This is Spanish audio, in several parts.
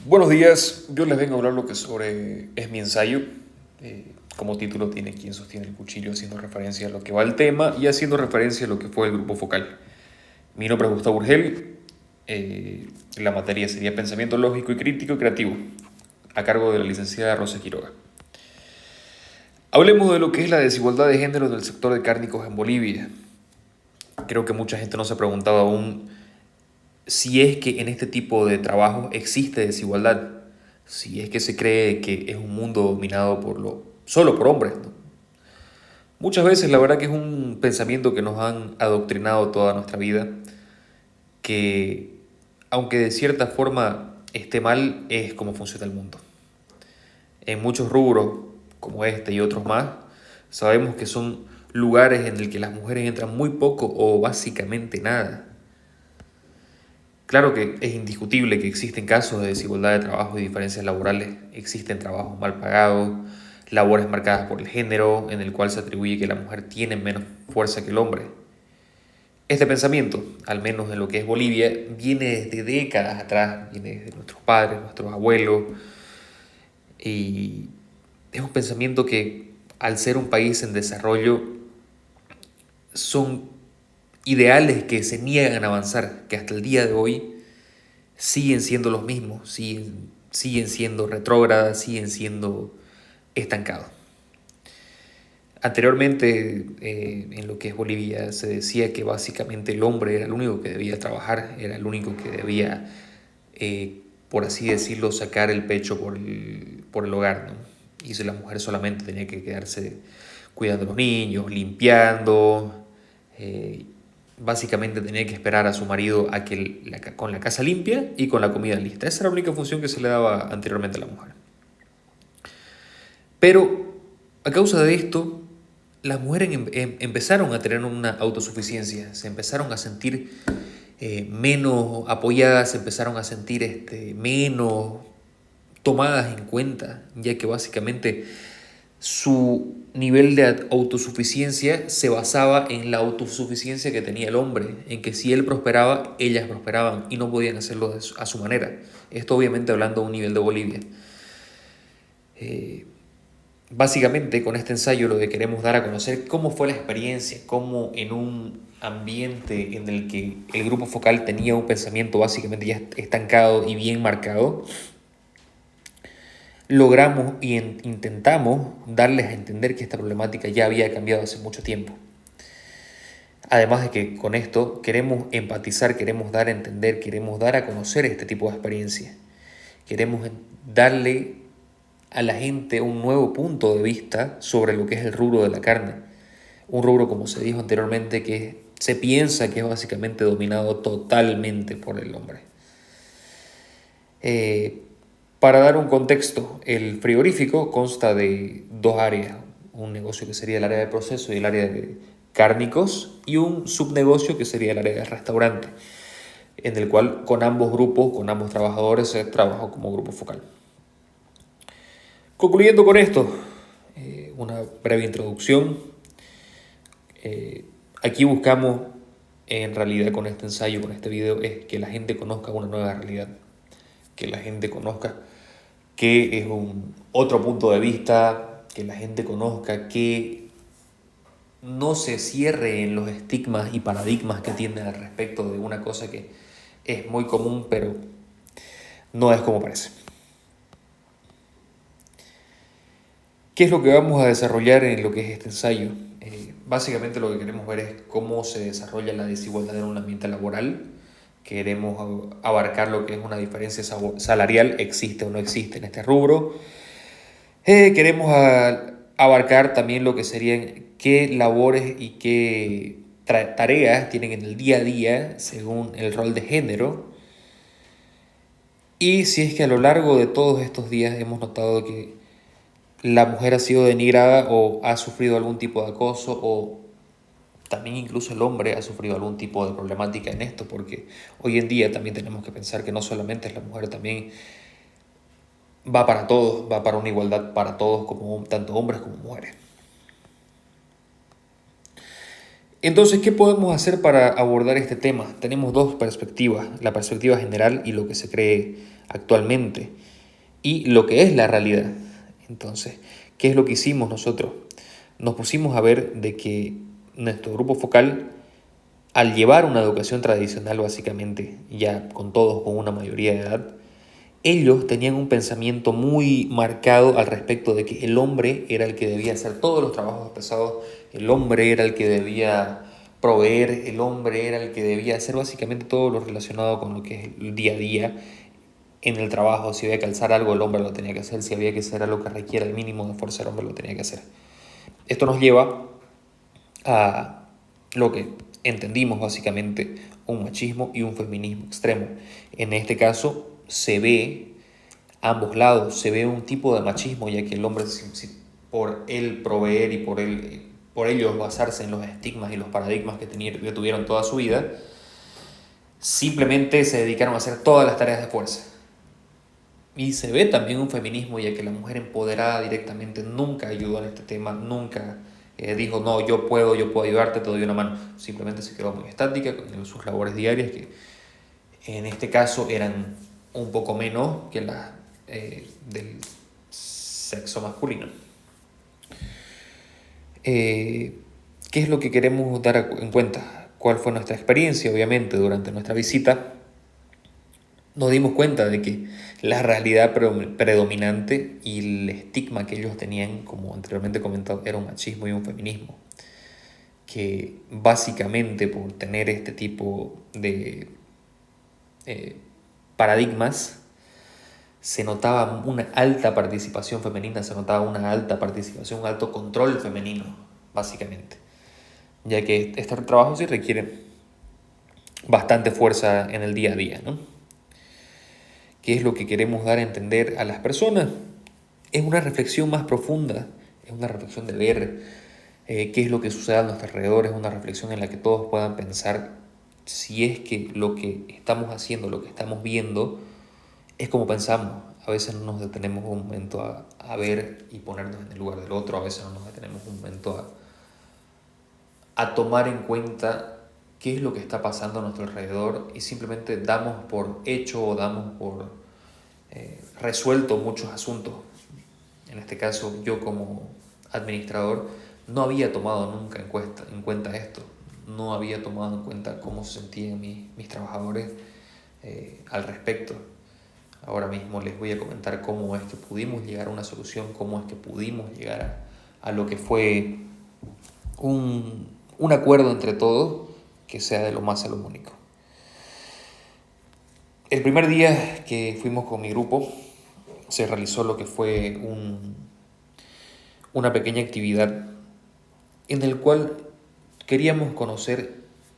Buenos días, yo les vengo a hablar lo que es mi ensayo. Como título tiene Quien sostiene el cuchillo, haciendo referencia a lo que va el tema y haciendo referencia a lo que fue el grupo focal. Mi nombre es Gustavo Urgel, la materia sería Pensamiento Lógico y Crítico y Creativo, a cargo de la licenciada Rosa Quiroga. Hablemos de lo que es la desigualdad de género en el sector de cárnicos en Bolivia. Creo que mucha gente no se ha preguntado aún si es que en este tipo de trabajo existe desigualdad, si es que se cree que es un mundo dominado solo por hombres, ¿no? Muchas veces la verdad que es un pensamiento que nos han adoctrinado toda nuestra vida, que aunque de cierta forma esté mal, es como funciona el mundo. En muchos rubros, como este y otros más, sabemos que son lugares en el que las mujeres entran muy poco o básicamente nada. Claro que es indiscutible que existen casos de desigualdad de trabajo y diferencias laborales. Existen trabajos mal pagados, labores marcadas por el género, en el cual se atribuye que la mujer tiene menos fuerza que el hombre. Este pensamiento, al menos en lo que es Bolivia, viene desde décadas atrás, viene desde nuestros padres, nuestros abuelos, y es un pensamiento que, al ser un país en desarrollo, son ideales que se niegan a avanzar, que hasta el día de hoy siguen siendo los mismos, siguen siendo retrógradas, siguen siendo estancados. Anteriormente, en lo que es Bolivia, se decía que básicamente el hombre era el único que debía trabajar, era el único que debía, por así decirlo, sacar el pecho por el hogar, ¿no? Y si la mujer solamente tenía que quedarse cuidando a los niños, limpiando, básicamente tenía que esperar a su marido a que con la casa limpia y con la comida lista. Esa era la única función que se le daba anteriormente a la mujer. Pero a causa de esto, las mujeres empezaron a tener una autosuficiencia, se empezaron a sentir menos apoyadas, se empezaron a sentir menos tomadas en cuenta, ya que básicamente su nivel de autosuficiencia se basaba en la autosuficiencia que tenía el hombre, en que si él prosperaba, ellas prosperaban y no podían hacerlo a su manera. Esto obviamente hablando a un nivel de Bolivia. Básicamente con este ensayo lo que queremos dar a conocer cómo fue la experiencia, cómo en un ambiente en el que el grupo focal tenía un pensamiento básicamente ya estancado y bien marcado, logramos y intentamos darles a entender que esta problemática ya había cambiado hace mucho tiempo. Además de que con esto queremos empatizar, queremos dar a entender, queremos dar a conocer este tipo de experiencia. Queremos darle a la gente un nuevo punto de vista sobre lo que es el rubro de la carne. Un rubro, como se dijo anteriormente, que se piensa que es básicamente dominado totalmente por el hombre. Para dar un contexto, el frigorífico consta de dos áreas, un negocio que sería el área de proceso y el área de cárnicos y un subnegocio que sería el área de restaurante, en el cual con ambos grupos, con ambos trabajadores se trabajó como grupo focal. Concluyendo con esto, una breve introducción. Aquí buscamos, en realidad con este ensayo, con este video, es que la gente conozca una nueva realidad, que la gente conozca que es otro punto de vista, que la gente conozca, que no se cierre en los estigmas y paradigmas que tienen al respecto de una cosa que es muy común, pero no es como parece. ¿Qué es lo que vamos a desarrollar en lo que es este ensayo? Básicamente lo que queremos ver es cómo se desarrolla la desigualdad en un ambiente laboral. Queremos abarcar lo que es una diferencia salarial, existe o no existe en este rubro. Queremos abarcar también lo que serían qué labores y qué tareas tienen en el día a día según el rol de género. Y si es que a lo largo de todos estos días hemos notado que la mujer ha sido denigrada o ha sufrido algún tipo de acoso, o también incluso el hombre ha sufrido algún tipo de problemática en esto, porque hoy en día también tenemos que pensar que no solamente es la mujer, también va para todos, va para una igualdad para todos, como tanto hombres como mujeres. Entonces, ¿qué podemos hacer para abordar este tema? Tenemos dos perspectivas, la perspectiva general y lo que se cree actualmente y lo que es la realidad. Entonces, ¿qué es lo que hicimos nosotros? Nos pusimos a ver de que nuestro grupo focal, al llevar una educación tradicional básicamente, ya con todos con una mayoría de edad, ellos tenían un pensamiento muy marcado al respecto de que el hombre era el que debía hacer todos los trabajos pesados, el hombre era el que debía proveer, el hombre era el que debía hacer básicamente todo lo relacionado con lo que es el día a día en el trabajo. Si había que alzar algo, el hombre lo tenía que hacer; si había que hacer algo que requiera el mínimo de fuerza, el hombre lo tenía que hacer. Esto nos lleva a lo que entendimos básicamente un machismo y un feminismo extremo. En este caso se ve ambos lados, se ve un tipo de machismo, ya que el hombre, por él proveer y por ellos basarse en los estigmas y los paradigmas que tuvieron toda su vida, simplemente se dedicaron a hacer todas las tareas de fuerza. Y se ve también un feminismo, ya que la mujer empoderada directamente nunca ayudó en este tema, nunca dijo, no, yo puedo ayudarte, te doy una mano. Simplemente se quedó muy estática con sus labores diarias, que en este caso eran un poco menos que las del sexo masculino. ¿Qué es lo que queremos dar en cuenta? ¿Cuál fue nuestra experiencia? Obviamente, durante nuestra visita nos dimos cuenta de que la realidad predominante y el estigma que ellos tenían, como anteriormente comentado, era un machismo y un feminismo, que básicamente por tener este tipo de paradigmas se notaba una alta participación femenina, se notaba una alta participación, un alto control femenino, básicamente, ya que este trabajo sí requiere bastante fuerza en el día a día, ¿no? ¿Qué es lo que queremos dar a entender a las personas? Es una reflexión más profunda, es una reflexión de ver qué es lo que sucede a nuestro alrededor, es una reflexión en la que todos puedan pensar si es que lo que estamos haciendo, lo que estamos viendo, es como pensamos. A veces no nos detenemos un momento a ver y ponernos en el lugar del otro, a veces no nos detenemos un momento a tomar en cuenta qué es lo que está pasando a nuestro alrededor y simplemente damos por hecho o damos por resuelto muchos asuntos. En este caso, yo como administrador no había tomado nunca en cuenta esto, no había tomado en cuenta cómo se sentían mis trabajadores al respecto. Ahora mismo les voy a comentar cómo es que pudimos llegar a una solución, cómo es que pudimos llegar a lo que fue un acuerdo entre todos que sea de lo más salomónico. El primer día que fuimos con mi grupo se realizó lo que fue una pequeña actividad en el cual queríamos conocer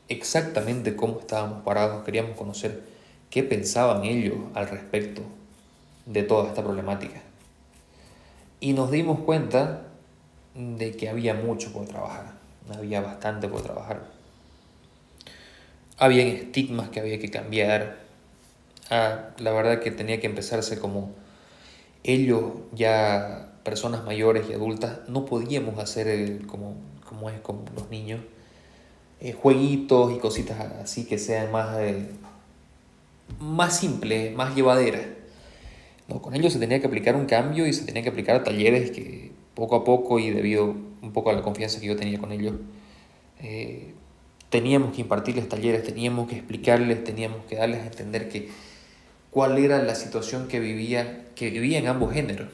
exactamente cómo estábamos parados, queríamos conocer qué pensaban ellos al respecto de toda esta problemática. Y nos dimos cuenta de que había mucho por trabajar, había bastante por trabajar. Habían estigmas que había que cambiar. La verdad que tenía que empezarse como ellos, ya personas mayores y adultas, no podíamos hacer como es con los niños, jueguitos y cositas así que sean más simples, más llevaderas. No, con ellos se tenía que aplicar un cambio y se tenía que aplicar talleres que poco a poco, y debido un poco a la confianza que yo tenía con ellos, teníamos que impartirles talleres, teníamos que explicarles, teníamos que darles a entender cuál era la situación que vivían ambos géneros.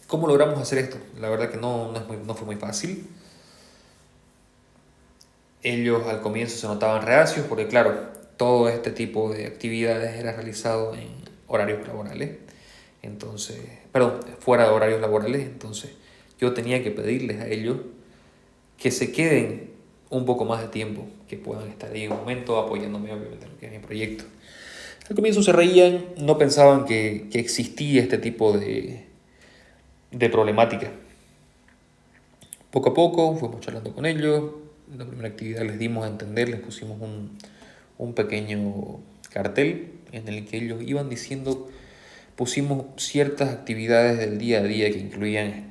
¿Cómo logramos hacer esto? La verdad que no fue muy fácil. Ellos al comienzo se notaban reacios porque, claro, todo este tipo de actividades era realizado en horarios laborales. Entonces, fuera de horarios laborales. Entonces, yo tenía que pedirles a ellos que se queden un poco más de tiempo, que puedan estar ahí en un momento apoyándome, obviamente, en lo que es mi proyecto. Al comienzo se reían, no pensaban que existía este tipo de problemática. Poco a poco fuimos charlando con ellos. La primera actividad les dimos a entender, les pusimos un pequeño cartel en el que ellos iban diciendo, pusimos ciertas actividades del día a día que incluían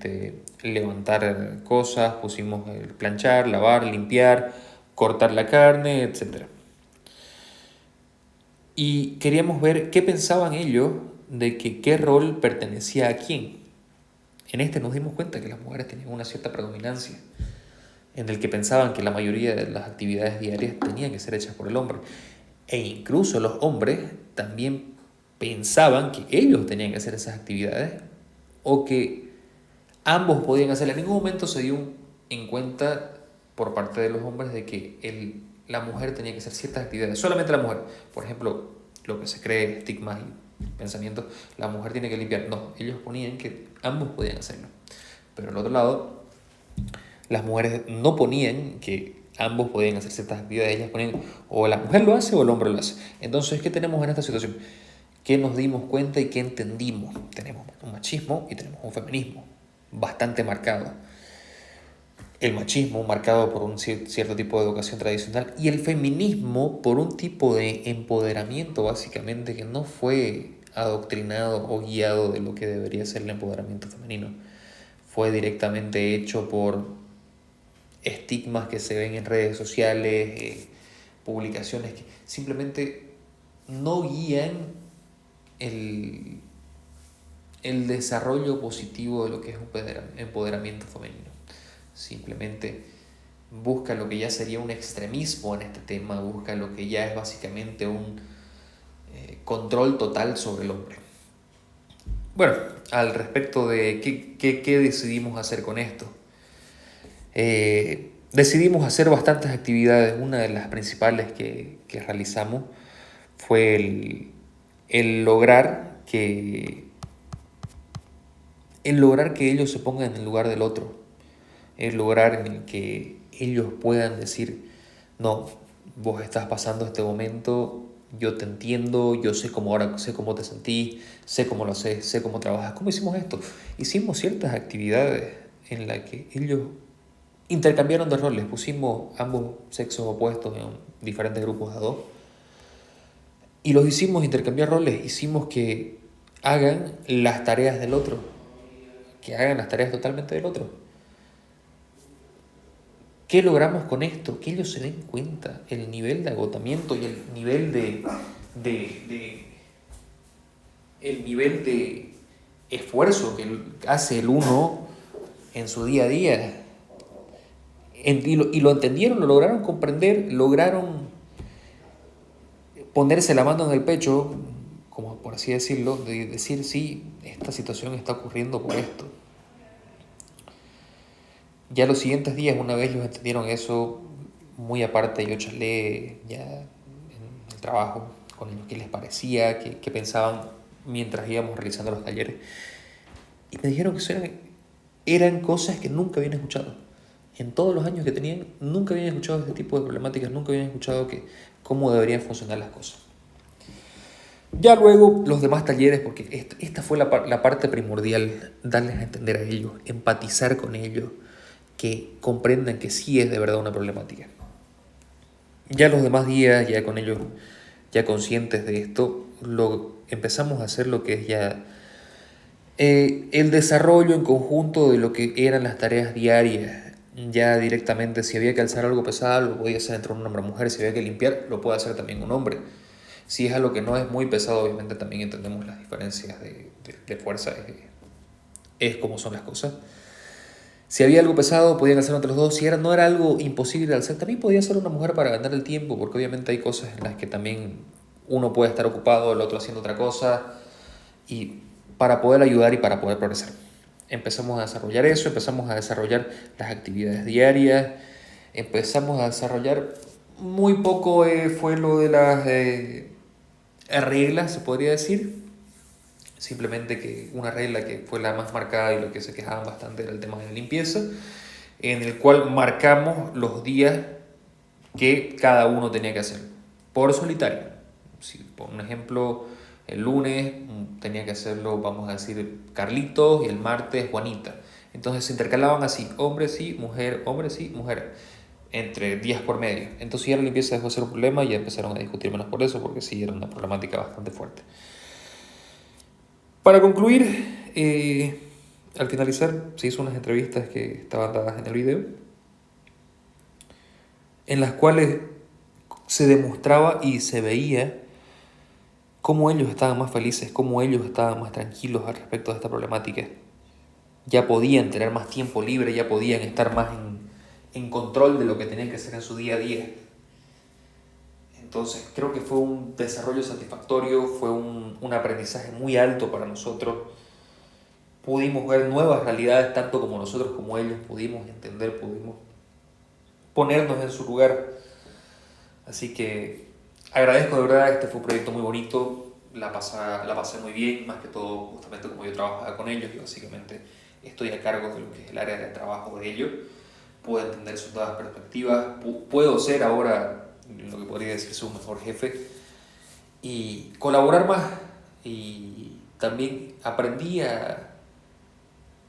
levantar cosas, pusimos el planchar, lavar, limpiar, cortar la carne, etc. Y queríamos ver qué pensaban ellos de que qué rol pertenecía a quién. En este nos dimos cuenta que las mujeres tenían una cierta predominancia, en el que pensaban que la mayoría de las actividades diarias tenían que ser hechas por el hombre. E incluso los hombres también pensaban que ellos tenían que hacer esas actividades o que ambos podían hacerlas. En ningún momento se dio en cuenta por parte de los hombres de que la mujer tenía que hacer ciertas actividades, solamente la mujer. Por ejemplo, lo que se cree, estigmas y pensamientos, la mujer tiene que limpiar. No, ellos ponían que ambos podían hacerlo. Pero al otro lado, las mujeres no ponían que ambos podían hacer ciertas actividades, ellas ponían o la mujer lo hace o el hombre lo hace. Entonces, ¿qué tenemos en esta situación? ¿Qué nos dimos cuenta y qué entendimos? Tenemos un machismo y tenemos un feminismo bastante marcado. El machismo marcado por un cierto tipo de educación tradicional y el feminismo por un tipo de empoderamiento básicamente que no fue adoctrinado o guiado de lo que debería ser el empoderamiento femenino. Fue directamente hecho por estigmas que se ven en redes sociales, publicaciones que simplemente no guían el, el desarrollo positivo de lo que es un empoderamiento femenino. Simplemente busca lo que ya sería un extremismo en este tema, busca lo que ya es básicamente un control total sobre el hombre. Bueno, al respecto de qué decidimos hacer con esto. Decidimos hacer bastantes actividades. Una de las principales que realizamos fue el lograr que ellos se pongan en el lugar del otro, el lograr en el que ellos puedan decir, no, vos estás pasando este momento, yo te entiendo, yo sé cómo ahora sé cómo te sentís, sé cómo lo haces, sé cómo trabajas. ¿Cómo hicimos esto? Hicimos ciertas actividades en las que ellos intercambiaron de roles, pusimos ambos sexos opuestos en diferentes grupos de dos y los hicimos intercambiar roles, hicimos que hagan las tareas del otro, que hagan las tareas totalmente del otro. ¿Qué logramos con esto? Que ellos se den cuenta el nivel de agotamiento y el nivel de esfuerzo que hace el uno en su día a día. Y lo entendieron, lo lograron comprender, lograron ponerse la mano en el pecho, como por así decirlo, de decir, sí, esta situación está ocurriendo por esto. Ya los siguientes días, una vez ellos entendieron eso, muy aparte yo charlé ya en el trabajo con ellos qué les parecía, qué pensaban mientras íbamos realizando los talleres. Y me dijeron que eso eran cosas que nunca habían escuchado. En todos los años que tenían, nunca habían escuchado este tipo de problemáticas, nunca habían escuchado cómo deberían funcionar las cosas. Ya luego los demás talleres, porque esta fue la parte primordial, darles a entender a ellos, empatizar con ellos, que comprendan que sí es de verdad una problemática. Ya los demás días, ya con ellos ya conscientes de esto, empezamos a hacer lo que es ya el desarrollo en conjunto de lo que eran las tareas diarias. Ya directamente, si había que alzar algo pesado, lo podía hacer entre un hombre y mujer. Si había que limpiar, lo puede hacer también un hombre. Si es algo que no es muy pesado, obviamente también entendemos las diferencias de fuerza. Es como son las cosas. Si había algo pesado, podían hacer entre los dos. Si no era algo imposible de hacer, también podía ser una mujer para ganar el tiempo, porque obviamente hay cosas en las que también uno puede estar ocupado, el otro haciendo otra cosa, y para poder ayudar y para poder progresar. Empezamos a desarrollar eso, empezamos a desarrollar las actividades diarias, empezamos a desarrollar muy poco fue lo de las reglas, se podría decir. Simplemente que una regla que fue la más marcada y lo que se quejaban bastante era el tema de la limpieza, en el cual marcamos los días que cada uno tenía que hacer por solitario. Si, por un ejemplo, el lunes tenía que hacerlo, vamos a decir, Carlitos, y el martes Juanita. Entonces se intercalaban así, hombre sí, mujer, hombre sí, mujer, entre días por medio. Entonces ya la limpieza dejó de ser un problema y ya empezaron a discutir menos por eso, porque sí era una problemática bastante fuerte. Para concluir, al finalizar se hizo unas entrevistas que estaban dadas en el video, en las cuales se demostraba y se veía cómo ellos estaban más felices, cómo ellos estaban más tranquilos al respecto de esta problemática. Ya podían tener más tiempo libre, ya podían estar más en control de lo que tenían que hacer en su día a día. Entonces creo que fue un desarrollo satisfactorio, fue un aprendizaje muy alto para nosotros. Pudimos ver nuevas realidades, tanto como nosotros como ellos, pudimos entender, pudimos ponernos en su lugar. Así que agradezco de verdad, este fue un proyecto muy bonito, la pasé muy bien, más que todo justamente como yo trabajaba con ellos y básicamente estoy a cargo de lo que es el área de trabajo de ellos. Puedo entender sus nuevas perspectivas, puedo ser ahora lo que podría decirse un mejor jefe y colaborar más. Y también aprendí a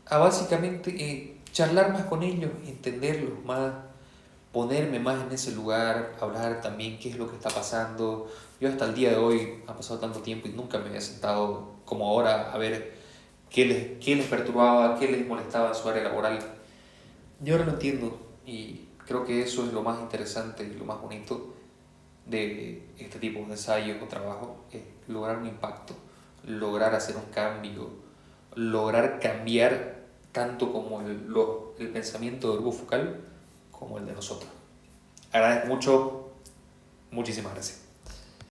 básicamente charlar más con ellos, entenderlos más, ponerme más en ese lugar, hablar también qué es lo que está pasando. Yo hasta el día de hoy, ha pasado tanto tiempo y nunca me había sentado como ahora a ver qué les perturbaba, qué les molestaba en su área laboral. Yo ahora lo entiendo y creo que eso es lo más interesante y lo más bonito de este tipo de ensayos o trabajo, es lograr un impacto, lograr hacer un cambio, lograr cambiar tanto como el pensamiento del grupo focal como el de nosotros. Agradezco mucho, muchísimas gracias.